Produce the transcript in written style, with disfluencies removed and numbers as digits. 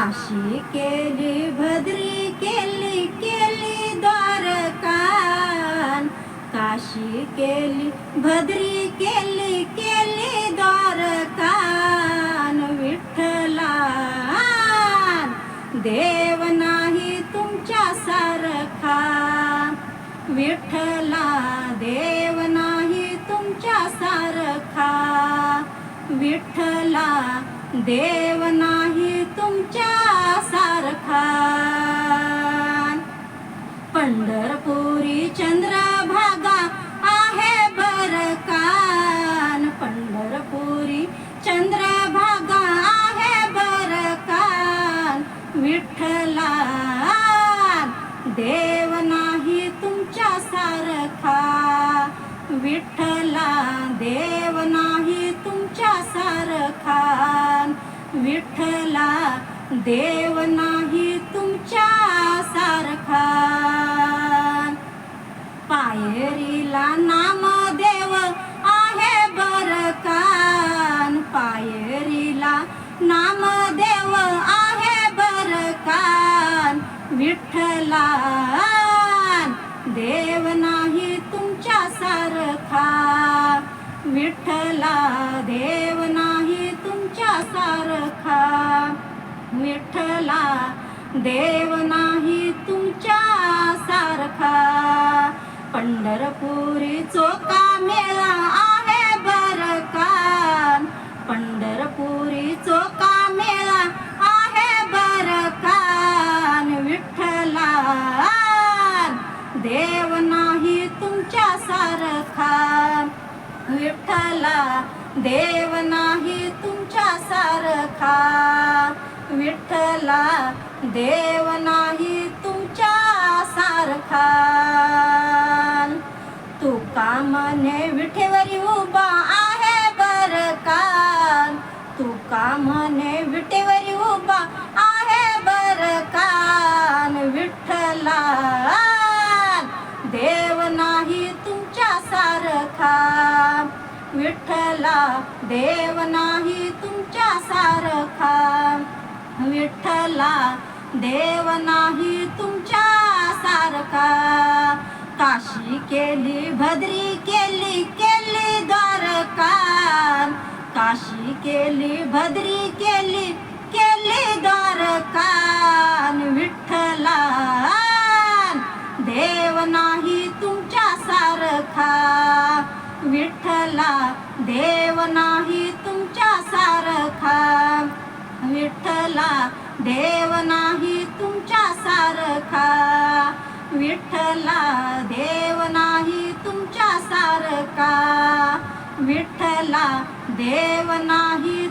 काशी केली भद्री केली केली द्वारका, काशी केली भद्री केली केली द्वारका, विठ्ठला देव नाही तुमच्या सारखा, विठ्ठला देव नाही तुमच्या सारखा, विठ्ठला देव नाही तुमच्या सारखा. पंढरपुरी चंद्रभागा आहे बरकान, पंढरपुरी चंद्रभागा आहे बरकान, विठ्ठला देव नाही तुमच्या सारखा, विठ्ठला देव नाही तुमच्या सारखा, विठ्ठला देव नाही तुमच्या सारखा. पायरीला नामदेव आहे बरकान, पायरीला नामदेव आहे बरकान, विठ्ठला देव नाही तुमच्या सारखा, विठ्ठला देव नाही तुमच्या सारखा, विठ्ठला देव नाही तुमच्या सारखा. पंढरपुरी चोका मेळा आहे बरकान, पंढरपुरी चोका मेळा आहे बरकान, विठ्ठला देव नाही तुमच्या सारखा, विठ्ठला देव नाही तुमच्या सारखा, विठ्ठला देव नाही तुमच्या सारखा. तुका म्हणे विठेवरी उभा आहे बरकान, तुका म्हणे विठेवरी उभा आहे बरकान, विठ्ठला देव नाही तुमच्या सारखा, विठ्ठला देव नाही तुमच्या सारखा, विठ्ठला देव नाही तुमच्या सारखा. काशी केली भद्री केली केली द्वारका, काशी केली भद्री केली केली द्वारका, विठ्ठला देव नाही तुमच्या सारखा, विठ्ठला देव नाही तुमच्या सारखा, विठ्ठला देव नाही तुमच्या सारखा, विठ्ठला देव नाही तुमच्या सारखा, विठ्ठला देव नाही